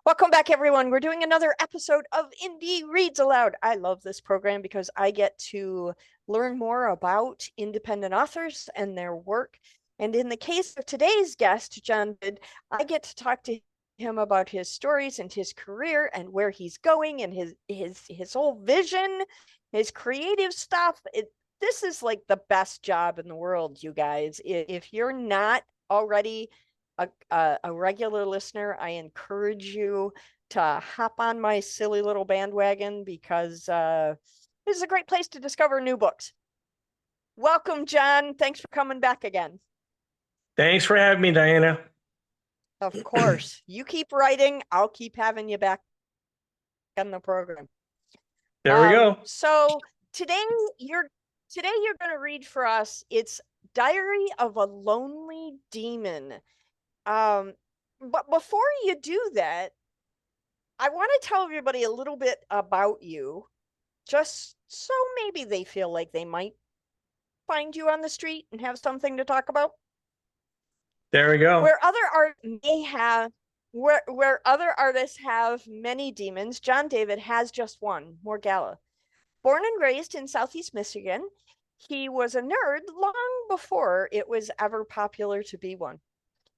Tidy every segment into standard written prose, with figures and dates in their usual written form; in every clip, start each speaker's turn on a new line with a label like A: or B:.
A: Welcome back, everyone. We're doing another episode of Indie Reads Aloud. I love this program because I get to learn more about independent authors and their work. And in the case of today's guest, Jon David, I get to talk to him about his stories and his career and where he's going and his whole vision, his creative stuff. This is like the best job in the world, you guys. If you're not already a regular listener, I encourage you to hop on my silly little bandwagon because this is a great place to discover new books. Welcome, Jon. Thanks for coming back again.
B: Thanks for having me, Diana.
A: Of course. You keep writing. I'll keep having you back on the program.
B: There we go.
A: So today you're going to read for us. It's Diary of a Lonely Demon. But before you do that, I want to tell everybody a little bit about you, just so maybe they feel like they might find you on the street and have something to talk about.
B: There we go.
A: Where other artists have many demons, Jon David has just one, Morgalla. Born and raised in Southeast Michigan, he was a nerd long before it was ever popular to be one.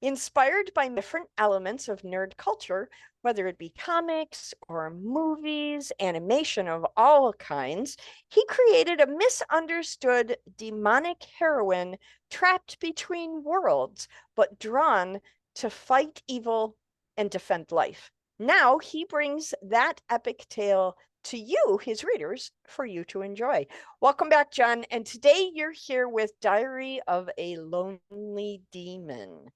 A: Inspired by different elements of nerd culture, whether it be comics or movies, animation of all kinds, he created a misunderstood demonic heroine trapped between worlds, but drawn to fight evil and defend life. Now he brings that epic tale to you, his readers, for you to enjoy. Welcome back, Jon. And today you're here with Diary of a Lonely Demon.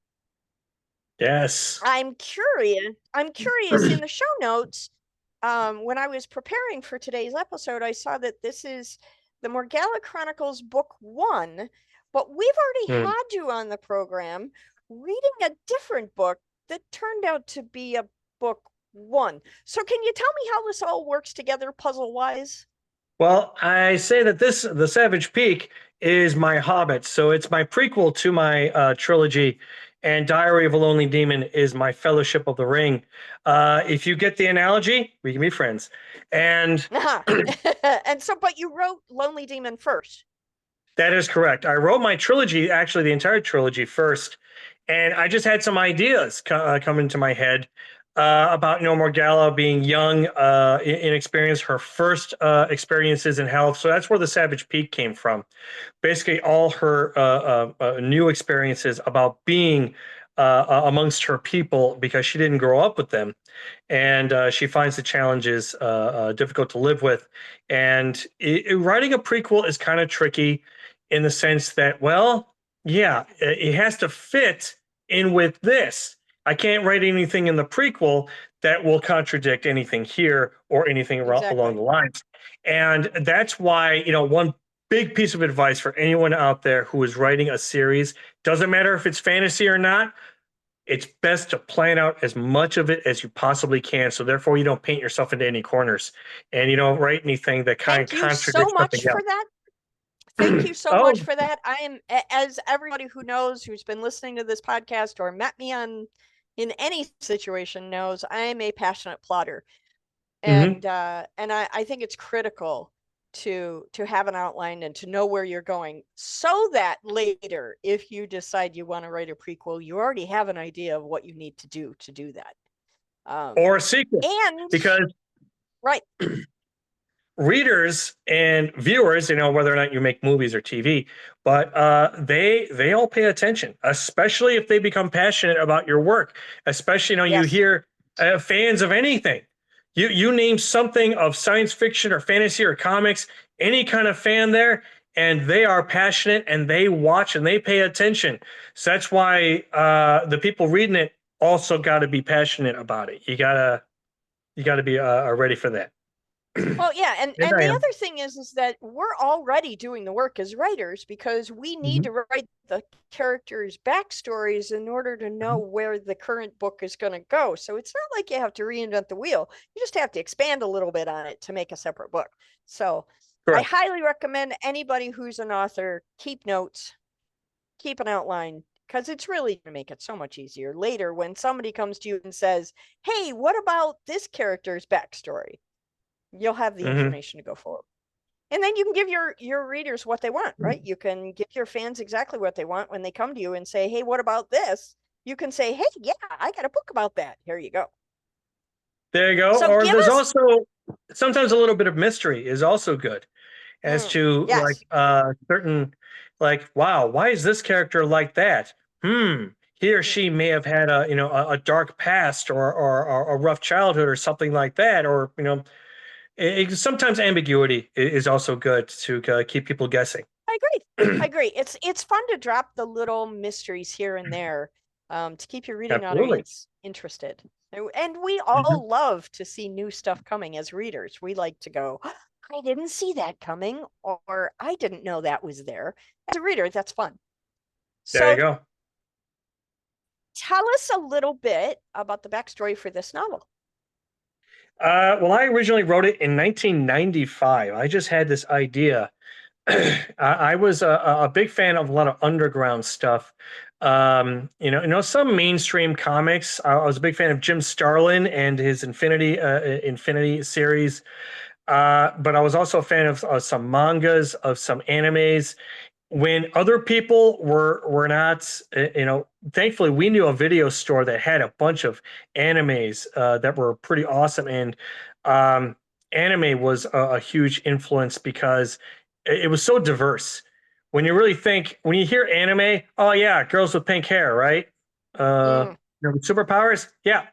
B: Yes.
A: I'm curious in the show notes, when I was preparing for today's episode, I saw that this is the Morgalla Chronicles book 1, but we've already had you on the program reading a different book that turned out to be a book 1. So can you tell me how this all works together puzzle-wise?
B: Well, I say that The Savage Peak is my Hobbit, so it's my prequel to my trilogy, and Diary of a Lonely Demon is my Fellowship of the Ring. If you get the analogy, we can be friends. And
A: and so, but you wrote Lonely Demon first.
B: That is correct. I wrote my trilogy, actually the entire trilogy first, and I just had some ideas come into my head about Morgalla being young, inexperienced, her first experiences in health. So that's where The Savage Peak came from. Basically, all her new experiences about being amongst her people because she didn't grow up with them. And she finds the challenges difficult to live with. And writing a prequel is kind of tricky in the sense that, well, yeah, it has to fit in with this. I can't write anything in the prequel that will contradict anything here or anything along the lines. And that's why, one big piece of advice for anyone out there who is writing a series, doesn't matter if it's fantasy or not, it's best to plan out as much of it as you possibly can. So therefore you don't paint yourself into any corners and you don't write anything that kind of contradicts something else.
A: Thank you so much for that. Thank you so much for that. I am, as everybody who knows, who's been listening to this podcast or met me in any situation knows, I am a passionate plotter. And I think it's critical to have an outline and to know where you're going so that later, if you decide you want to write a prequel, you already have an idea of what you need to do that.
B: Or a sequel.
A: And
B: because
A: right.
B: Readers and viewers, whether or not you make movies or TV, but they all pay attention, especially if they become passionate about your work. Especially, you hear fans of anything. You name something of science fiction or fantasy or comics, any kind of fan there, and they are passionate and they watch and they pay attention. So that's why the people reading it also got to be passionate about it. You gotta be ready for that.
A: Well, yeah, and the other thing is that we're already doing the work as writers because we need to write the characters' backstories in order to know where the current book is going to go. So it's not like you have to reinvent the wheel. You just have to expand a little bit on it to make a separate book. So correct. I highly recommend anybody who's an author keep notes, keep an outline, because it's really going to make it so much easier later when somebody comes to you and says, hey, what about this character's backstory? You'll have the information to go forward. And then you can give your readers what they want, right? You can give your fans exactly what they want when they come to you and say, hey, what about this? You can say, hey, yeah, I got a book about that. Here you go.
B: There you go.
A: So
B: Or there's also sometimes a little bit of mystery is also good as to
A: yes.
B: like certain like, wow, why is this character like that? He or she may have had a dark past or a rough childhood or something like that, or sometimes ambiguity is also good to keep people guessing.
A: I agree. I agree. It's fun to drop the little mysteries here and there to keep your reading
B: Absolutely.
A: audience interested. And we all love to see new stuff coming as readers. We like to go, I didn't see that coming, or I didn't know that was there. As a reader, that's fun.
B: There you go.
A: Tell us a little bit about the backstory for this novel.
B: Well, I originally wrote it in 1995. I just had this idea. I was a big fan of a lot of underground stuff. Some mainstream comics. I was a big fan of Jim Starlin and his Infinity series. But I was also a fan of some mangas, of some animes. When other people were not, thankfully we knew a video store that had a bunch of animes that were pretty awesome, and anime was a huge influence because it was so diverse. When you really think, when you hear anime, oh yeah, girls with pink hair, right? Superpowers, yeah.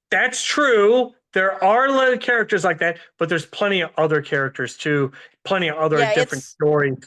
B: That's true. There are a lot of characters like that, but there's plenty of other characters too, plenty of other different stories.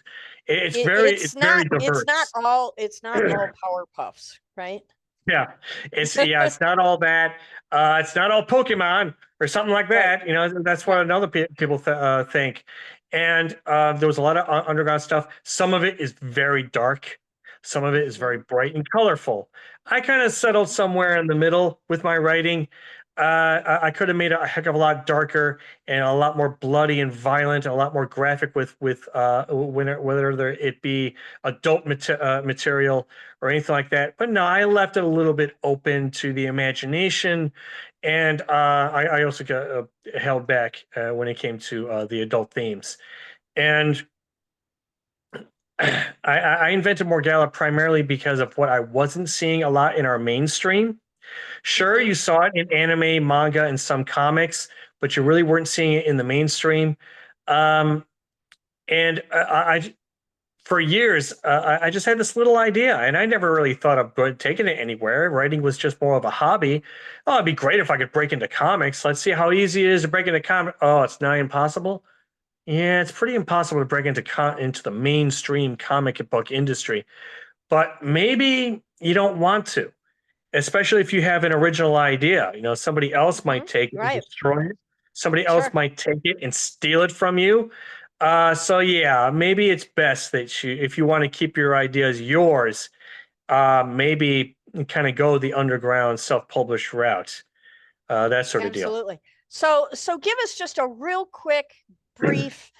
B: It's very diverse.
A: It's not all Powerpuffs, right?
B: Yeah, it's not all that. It's not all Pokemon or something like that. Right. That's what another people think. And there was a lot of underground stuff. Some of it is very dark. Some of it is very bright and colorful. I kind of settled somewhere in the middle with my writing. I could have made it a heck of a lot darker and a lot more bloody and violent, and a lot more graphic with whether it be adult material or anything like that. But no, I left it a little bit open to the imagination, and I also got held back when it came to the adult themes. And I invented Morgalla primarily because of what I wasn't seeing a lot in our mainstream. Sure, you saw it in anime, manga, and some comics, but you really weren't seeing it in the mainstream. And for years, I just had this little idea, and I never really thought of taking it anywhere. Writing was just more of a hobby. Oh, it'd be great if I could break into comics. Let's see how easy it is to break into comics. Oh, it's nigh impossible. Yeah, it's pretty impossible to break into the mainstream comic book industry. But maybe you don't want to, especially if you have an original idea. Somebody else might take it and destroy it. Somebody else might take it and steal it from you. So yeah, maybe it's best that if you want to keep your ideas yours, maybe kind of go the underground self-published route. That sort of deal.
A: Absolutely. So give us just a real quick, brief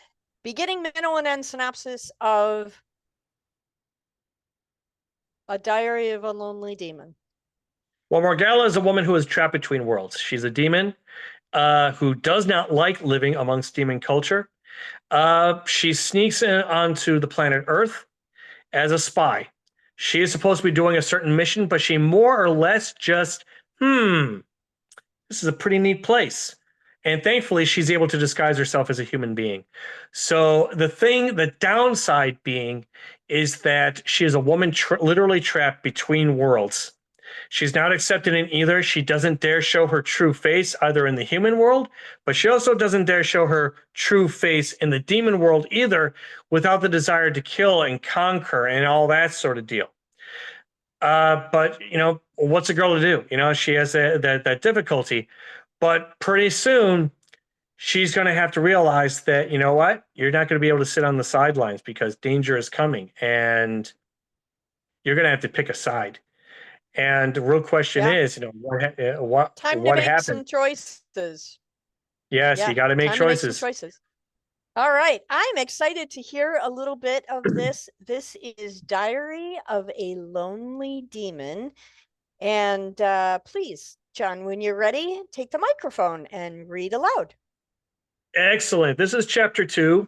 A: beginning, middle, and end synopsis of A Diary of a Lonely Demon.
B: Well, Morgalla is a woman who is trapped between worlds. She's a demon who does not like living amongst demon culture. She sneaks in onto the planet Earth as a spy. She is supposed to be doing a certain mission, but she more or less just, this is a pretty neat place. And thankfully, she's able to disguise herself as a human being. So the downside being is that she is a woman literally trapped between worlds. She's not accepted in either. She doesn't dare show her true face either in the human world, but she also doesn't dare show her true face in the demon world either, without the desire to kill and conquer and all that sort of deal. But what's a girl to do? She has that difficulty. But pretty soon, she's going to have to realize that, what? You're not going to be able to sit on the sidelines because danger is coming, and you're going to have to pick a side. And the real question is, what
A: time to make
B: happened?
A: some choices.
B: Yes, you got to make choices.
A: All right. I'm excited to hear a little bit of this. This is Diary of a Lonely Demon. And please, John, when you're ready, take the microphone and read aloud.
B: Excellent. This is chapter 2.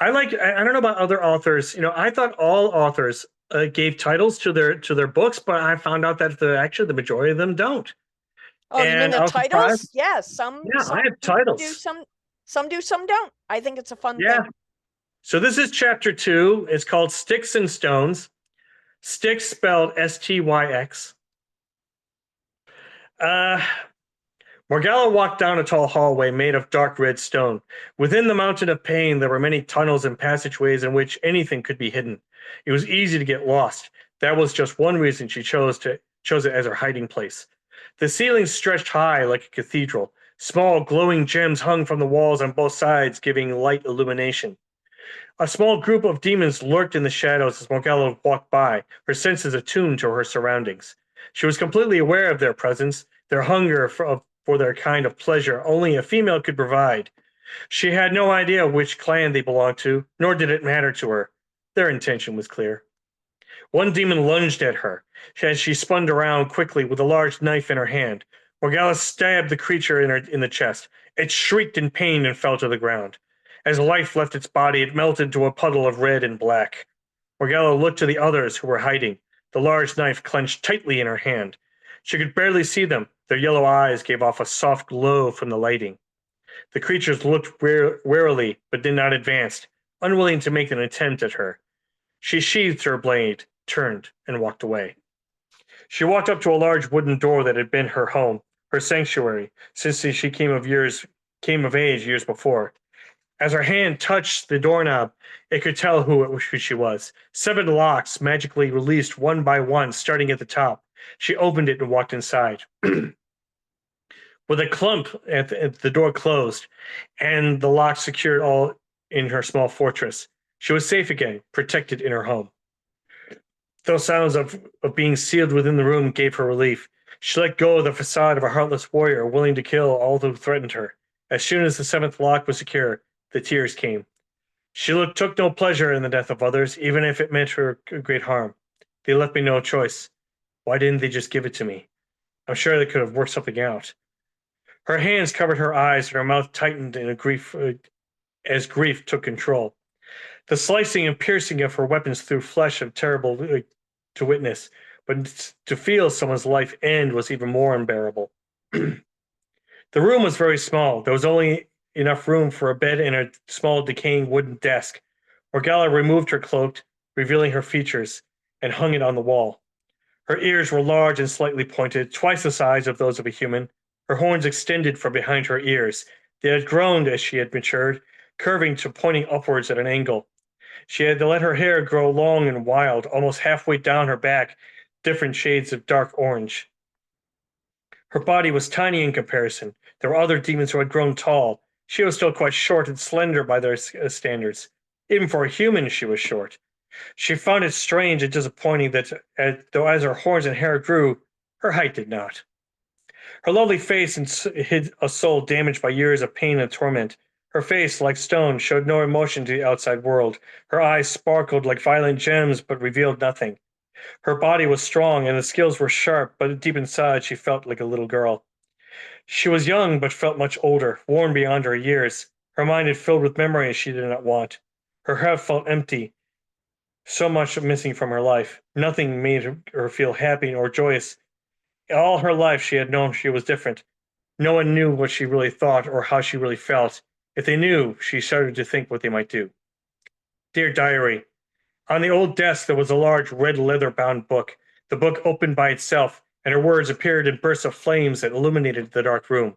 B: I don't know about other authors. I thought all authors gave titles to their books, but I found out that actually the majority of them don't.
A: Oh, you mean
B: And
A: the
B: I was surprised.
A: titles? Yeah, some
B: Yeah, I
A: some
B: have
A: do,
B: titles.
A: some do, some don't. I think it's a fun
B: Yeah.
A: thing.
B: So this is chapter 2. It's called Sticks and Stones. Sticks spelled Styx. Uh, Morgalla walked down a tall hallway made of dark red stone. Within the mountain of pain, there were many tunnels and passageways in which anything could be hidden. It was easy to get lost. That was just one reason she chose it as her hiding place. The ceiling stretched high like a cathedral. Small glowing gems hung from the walls on both sides, giving light illumination. A small group of demons lurked in the shadows as Morgalla walked by, her senses attuned to her surroundings. She was completely aware of their presence, their hunger for their kind of pleasure only a female could provide. She had no idea which clan they belonged to, nor did it matter to her. Their intention was clear. One demon lunged at her as she spun around quickly with a large knife in her hand. Morgalla stabbed the creature in the chest. It shrieked in pain and fell to the ground. As life left its body, it melted into a puddle of red and black. Morgalla looked to the others who were hiding, the large knife clenched tightly in her hand. She could barely see them. Their yellow eyes gave off a soft glow from the lighting. The creatures looked warily, but did not advance, unwilling to make an attempt at her. She sheathed her blade, turned, and walked away. She walked up to a large wooden door that had been her home, her sanctuary, since she came of age years before. As her hand touched the doorknob, it could tell who she was. 7 locks magically released one by one, starting at the top. She opened it and walked inside. With a clump, the door closed, and the lock secured all in her small fortress. She was safe again, protected in her home. Those sounds of being sealed within the room gave her relief. She let go of the facade of a heartless warrior willing to kill all who threatened her. As soon as the 7th lock was secure, the tears came. Took no pleasure in the death of others, even if it meant her great harm. They left me no choice. Why didn't they just give it to me? I'm sure they could have worked something out. Her hands covered her eyes and her mouth tightened in as grief took control. The slicing and piercing of her weapons through flesh of terrible to witness, but to feel someone's life end was even more unbearable. The room was very small. There was only enough room for a bed and a small decaying wooden desk. Morgalla removed her cloak, revealing her features, and hung it on the wall. Her ears were large and slightly pointed, twice the size of those of a human. Her horns extended from behind her ears. They had grown as she had matured, curving to pointing upwards at an angle. She had to let her hair grow long and wild, almost halfway down her back, different shades of dark orange. Her body was tiny in comparison. There were other demons who had grown tall. She was still quite short and slender by their standards. Even for a human, she was short. She found it strange and disappointing that, though as her horns and hair grew, her height did not. Her lovely face hid a soul damaged by years of pain and torment. Her face, like stone, showed no emotion to the outside world. Her eyes sparkled like violent gems, but revealed nothing. Her body was strong, and the skills were sharp, but deep inside she felt like a little girl. She was young, but felt much older, worn beyond her years. Her mind had filled with memories she did not want. Her heart felt empty, so much missing from her life. Nothing made her feel happy or joyous. All her life she had known she was different. No one knew what she really thought or how she really felt. If they knew, she started to think what they might do. Dear Diary, on the old desk there was a large red leather-bound book. The book opened by itself, and her words appeared in bursts of flames that illuminated the dark room.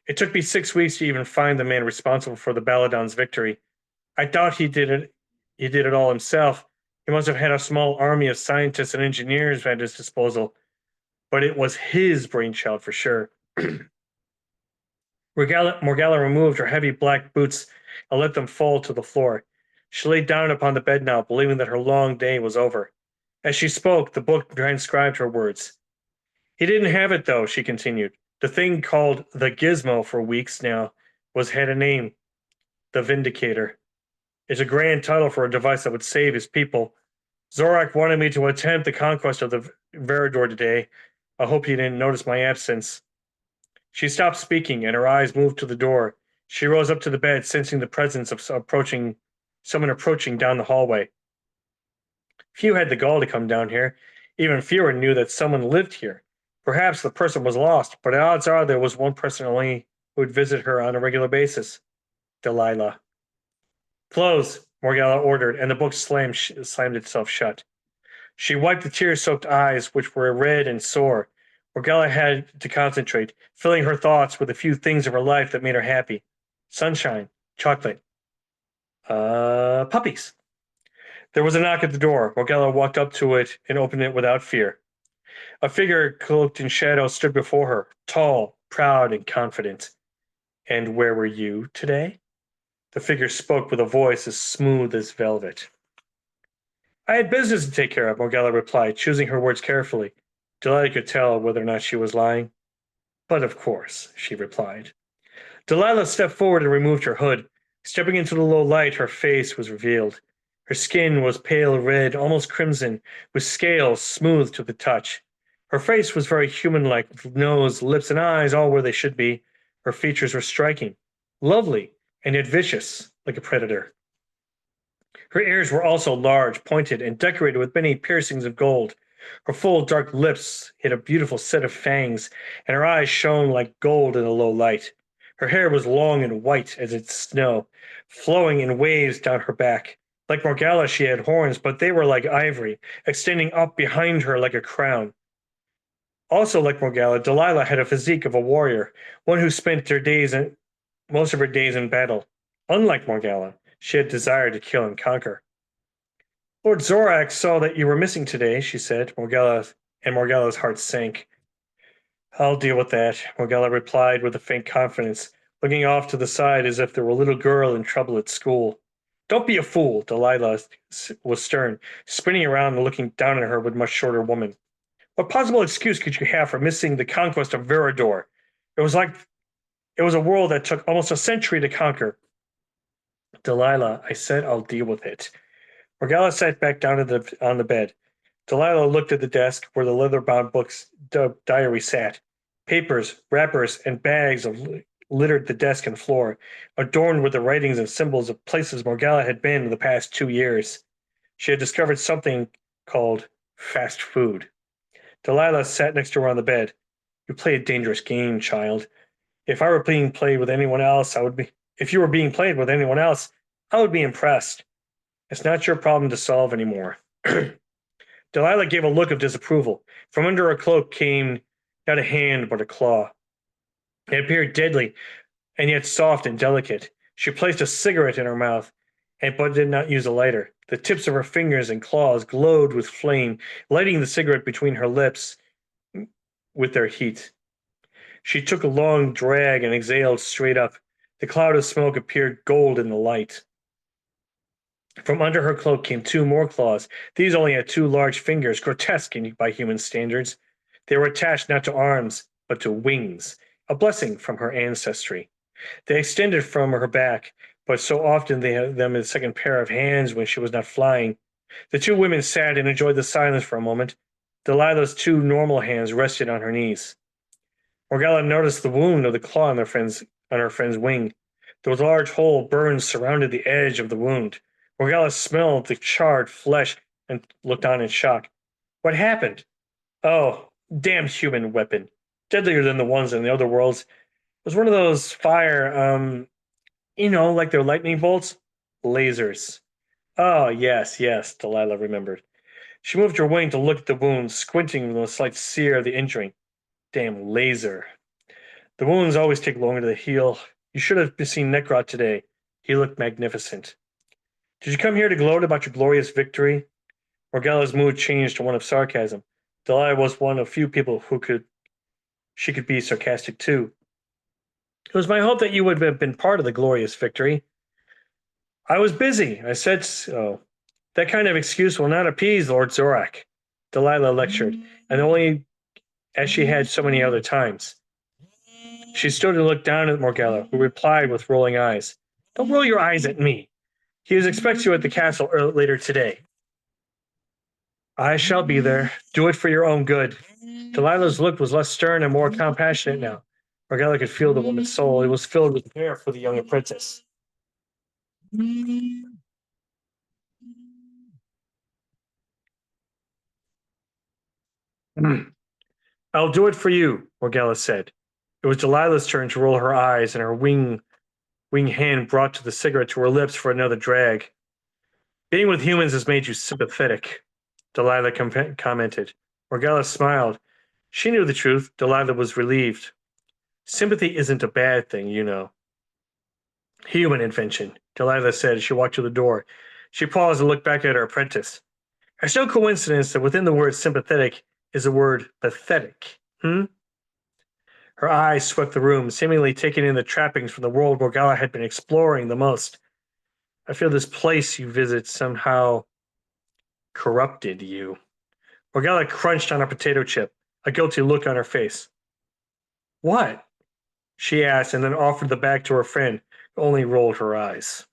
B: It took me 6 weeks to even find the man responsible for the Baladon's victory. I doubt he did it all himself. He must have had a small army of scientists and engineers at his disposal, but it was his brainchild for sure. Morgalla removed her heavy black boots and let them fall to the floor. She lay down upon the bed now, believing that her long day was over. As she spoke, the book transcribed her words. He didn't have it, though, she continued. The thing called the gizmo for weeks now had a name. The Vindicator. It's a grand title for a device that would save his people. Zorak wanted me to attempt the conquest of the Verador today. I hope you didn't notice my absence. She stopped speaking, and her eyes moved to the door. She rose up to the bed, sensing the presence of someone approaching down the hallway. Few had the gall to come down here. Even fewer knew that someone lived here. Perhaps the person was lost, but odds are there was one person only who would visit her on a regular basis. Delilah. Close, Morgalla ordered, and the book slammed itself shut. She wiped the tear-soaked eyes, which were red and sore. Morgalla had to concentrate, filling her thoughts with a few things of her life that made her happy. Sunshine, chocolate, puppies. There was a knock at the door. Morgalla walked up to it and opened it without fear. A figure cloaked in shadow stood before her, tall, proud, and confident. And where were you today? The figure spoke with a voice as smooth as velvet. I had business to take care of, Morgalla replied, choosing her words carefully. Delilah could tell whether or not she was lying. But of course, she replied. Delilah stepped forward and removed her hood. Stepping into the low light, her face was revealed. Her skin was pale red, almost crimson, with scales smooth to the touch. Her face was very human-like, with nose, lips, and eyes all where they should be. Her features were striking, lovely, and yet vicious, like a predator. Her ears were also large, pointed, and decorated with many piercings of gold. Her full, dark lips hid a beautiful set of fangs, and her eyes shone like gold in the low light. Her hair was long and white as its snow, flowing in waves down her back. Like Morgalla, she had horns, but they were like ivory, extending up behind her like a crown. Also like Morgalla, Delilah had a physique of a warrior, one who spent most of her days in battle. Unlike Morgalla, she had desire to kill and conquer. Lord Zorak saw that you were missing today, she said, and Morgalla's heart sank. I'll deal with that, Morgalla replied with a faint confidence, looking off to the side as if there were a little girl in trouble at school. Don't be a fool, Delilah was stern, spinning around and looking down at her with a much shorter woman. What possible excuse could you have for missing the conquest of Verador? It was a world that took almost a century to conquer. Delilah, I said I'll deal with it. Morgalla sat back down on the bed. Delilah looked at the desk where the leather-bound diary sat. Papers, wrappers, and bags littered the desk and floor, adorned with the writings and symbols of places Morgalla had been in the past 2 years. She had discovered something called fast food. Delilah sat next to her on the bed. You play a dangerous game, child. If you were being played with anyone else, I would be impressed. It's not your problem to solve anymore. Delilah gave a look of disapproval. From under her cloak came not a hand, but a claw. It appeared deadly, and yet soft and delicate. She placed a cigarette in her mouth, but did not use a lighter. The tips of her fingers and claws glowed with flame, lighting the cigarette between her lips with their heat. She took a long drag and exhaled straight up. The cloud of smoke appeared gold in the light. From under her cloak came 2 more claws. These only had 2 large fingers, grotesque by human standards. They were attached not to arms, but to wings, a blessing from her ancestry. They extended from her back, but so often they had them as a second pair of hands when she was not flying. The 2 women sat and enjoyed the silence for a moment. Delilah's 2 normal hands rested on her knees. Morgalla noticed the wound of the claw on her friend's wing. There was a large hole burned surrounded the edge of the wound. Morgalla smelled the charred flesh and looked on in shock. What happened? Oh, damn human weapon. Deadlier than the ones in the other worlds. It was one of those fire, like their lightning bolts? Lasers. Oh, yes, Delilah remembered. She moved her wing to look at the wound, squinting with a slight sear of the injury. Damn laser. The wounds always take longer to heal. You should have seen Necrot today. He looked magnificent. Did you come here to gloat about your glorious victory? Morgalla's mood changed to one of sarcasm. Delilah was one of few people she could be sarcastic too. It was my hope that you would have been part of the glorious victory. I was busy. I said so. That kind of excuse will not appease Lord Zorak. Delilah lectured, and only as she had so many other times. She stood and looked down at Morgalla, who replied with rolling eyes. Don't roll your eyes at me. He expects you at the castle later today. I shall be there. Do it for your own good. Delilah's look was less stern and more compassionate now. Morgalla could feel the woman's soul. It was filled with care for the young apprentice. I'll do it for you, Morgalla said. It was Delilah's turn to roll her eyes, and her wing hand brought to the cigarette to her lips for another drag. Being with humans has made you sympathetic, Delilah commented. Morgalla smiled. She knew the truth. Delilah was relieved. Sympathy isn't a bad thing, you know. Human invention, Delilah said as she walked to the door. She paused and looked back at her apprentice. It's no coincidence that within the word sympathetic is the word pathetic. Her eyes swept the room, seemingly taking in the trappings from the world Morgalla had been exploring the most. I feel this place you visit somehow corrupted you. Morgalla crunched on a potato chip, a guilty look on her face. What? She asked, and then offered the bag to her friend, who only rolled her eyes.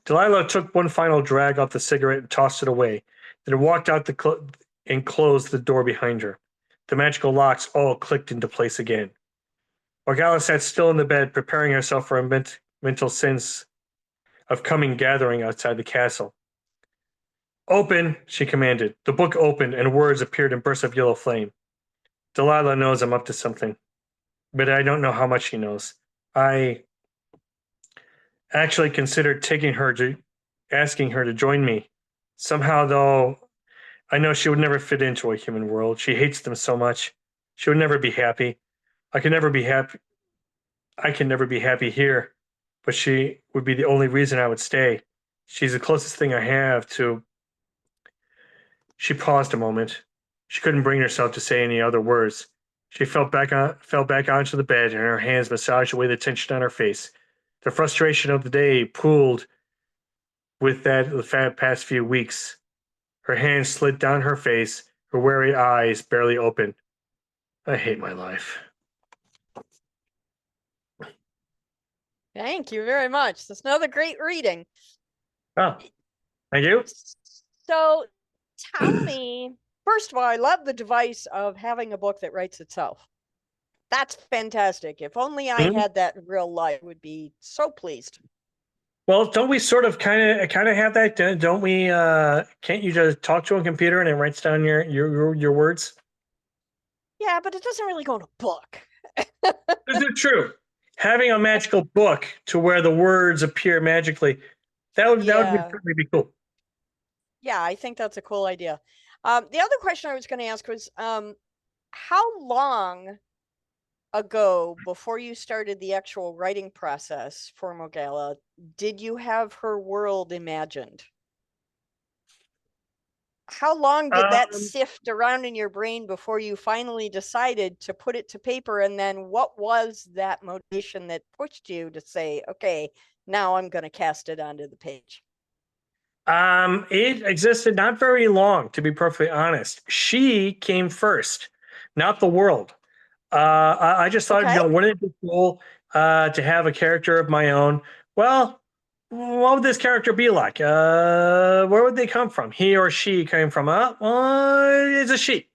B: Delilah took one final drag off the cigarette and tossed it away, then walked out and closed the door behind her. The magical locks all clicked into place again. Morgalla sat still in the bed, preparing herself for a mental sense of coming gathering outside the castle. Open, she commanded. The book opened, and words appeared in bursts of yellow flame. Delilah knows I'm up to something, but I don't know how much she knows. I actually considered asking her to join me. Somehow, though, I know she would never fit into a human world. She hates them so much. She would never be happy. I can never be happy here, but she would be the only reason I would stay. She's the closest thing I have to... She paused a moment. She couldn't bring herself to say any other words. She fell back onto the bed, and her hands massaged away the tension on her face. The frustration of the day pooled with that of the past few weeks. Her hands slid down her face, her weary eyes barely open. I hate my life.
A: Thank you very much. That's another great reading.
B: Oh, thank you.
A: So tell me, first of all, I love the device of having a book that writes itself. That's fantastic. If only I had that in real life, I would be so pleased.
B: Well, don't we sort of kind of have that? Don't we? Can't you just talk to a computer and it writes down your words?
A: Yeah, but it doesn't really go in a book.
B: This is true. Having a magical book to where the words appear magically, that would certainly be cool.
A: Yeah, I think that's a cool idea. The other question I was going to ask was, how long ago, before you started the actual writing process for Morgalla, did you have her world imagined? How long did that sift around in your brain before you finally decided to put it to paper? And then what was that motivation that pushed you to say, okay, now I'm going to cast it onto the page?
B: It existed not very long, to be perfectly honest. She came first, not the world. I just thought, wouldn't it be cool to have a character of my own? Well, what would this character be like? Where would they come from? He or she came from? It's a she.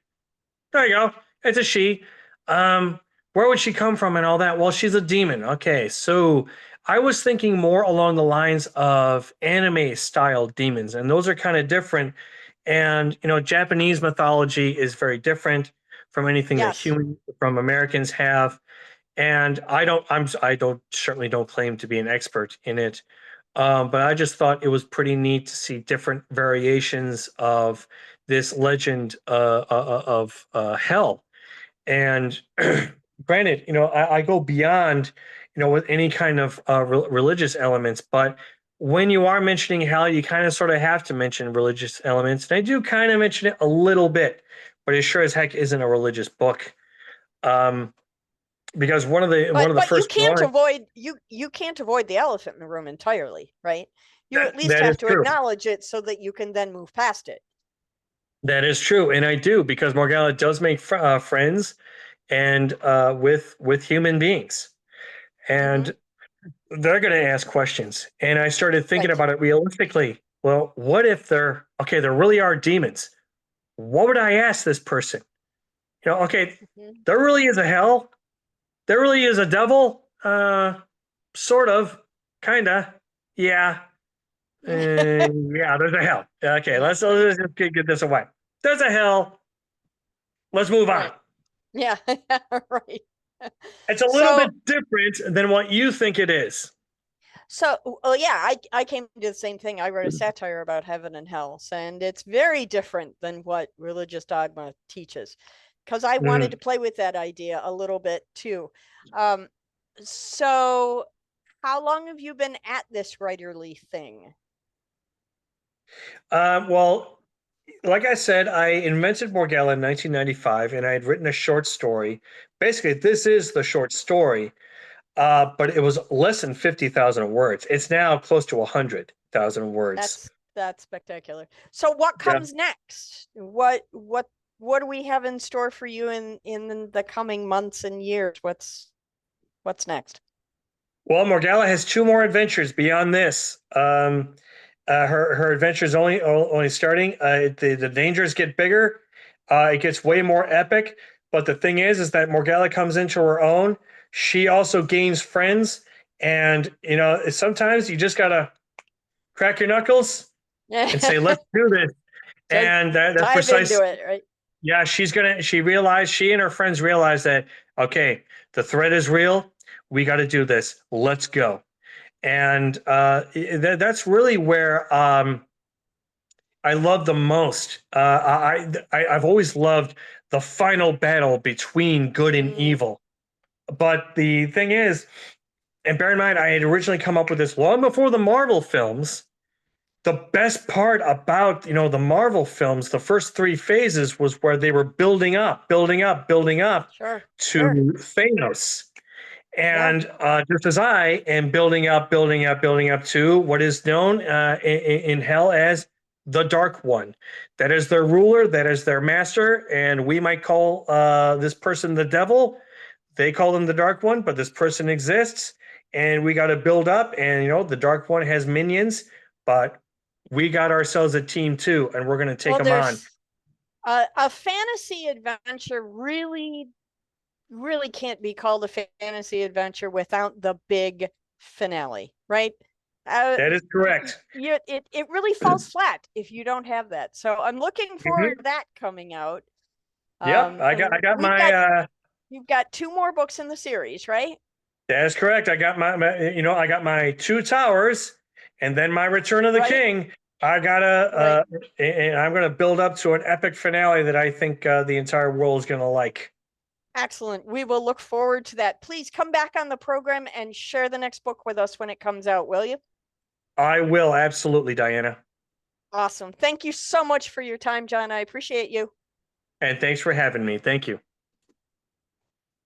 B: There you go. It's a she. Where would she come from and all that? Well, she's a demon. Okay, so I was thinking more along the lines of anime-style demons, and those are kind of different. And Japanese mythology is very different from anything that from Americans have. And I certainly don't claim to be an expert in it. But I just thought it was pretty neat to see different variations of this legend of hell. And granted, I go beyond, with any kind of religious elements. But when you are mentioning hell, you kind of sort of have to mention religious elements. And I do kind of mention it a little bit, but it sure as heck isn't a religious book. Because one of the first
A: you can't avoid the elephant in the room entirely, right? You at least
B: have
A: to acknowledge it so that you can then move past it.
B: That is true, and I do, because Morgalla does make friends and with human beings, and they're going to ask questions. And I started thinking
A: Right.
B: about it realistically. Well, what if they're okay? There really are demons. What would I ask this person? Okay,
A: Mhm.
B: there really is a hell. There really is a devil. Sort of, kinda, yeah, yeah. There's a hell. Okay, let's just get this away. There's a hell. Let's move on.
A: Right. Yeah. Right.
B: It's a little
A: So,
B: bit different than what you think it is.
A: well, yeah, I came to the same thing. I wrote a satire about heaven and hell, and it's very different than what religious dogma teaches, because I wanted to
B: Mhm.
A: play with that idea a little bit too. Um, so how long have you been at this writerly thing?
B: Well, like I said, I invented Morgalla in 1995, and I had written a short story. Basically, this is the short story, but it was less than 50,000 words. It's now close to 100,000 words.
A: That's spectacular. So what
B: Yeah.
A: comes next? What do we have in store for you in the coming months and years? What's next?
B: Well, Morgalla has two more adventures beyond this. Her adventures only starting. The dangers get bigger. It gets way more epic. But the thing is that Morgalla comes into her own. She also gains friends, and sometimes you just gotta crack your knuckles and say, "Let's do this."
A: Just
B: And that's
A: dive
B: precise.
A: into it, right?
B: Yeah, she and her friends realize that, okay, the threat is real. We got to do this. Let's go. And that's really where I love the most. I've always loved the final battle between good and
A: Mm,
B: evil. But the thing is, and bear in mind, I had originally come up with this long before the Marvel films. The best part about the Marvel films, the first three phases was where they were building up, building up, building up
A: sure,
B: to
A: sure.
B: Thanos.
A: Yeah.
B: And just as I am building up, building up, building up to what is known in hell as the Dark One. That is their ruler, that is their master, and we might call this person the devil. They call him the Dark One, but this person exists, and we got to build up. And the Dark One has minions, but we got ourselves a team too, and we're going to take
A: Well,
B: them on.
A: there's a fantasy adventure really can't be called a fantasy adventure without the big finale, right? Uh,
B: That is correct.
A: it really falls flat if you don't have that. So I'm looking forward
B: Mhm.
A: to that coming out.
B: Yep, I got
A: We've
B: my
A: got you've got two more books in the series, right?
B: That is correct. I got I got my two towers, and then my Return of the
A: Right,
B: King. I gotta,
A: right.
B: and I'm gonna build up to an epic finale that I think the entire world is gonna like.
A: Excellent. We will look forward to that. Please come back on the program and share the next book with us when it comes out, will you?
B: I will absolutely, Diana,
A: Awesome. Thank you so much for your time, John. I appreciate you.
B: and thanks for having me. Thank you.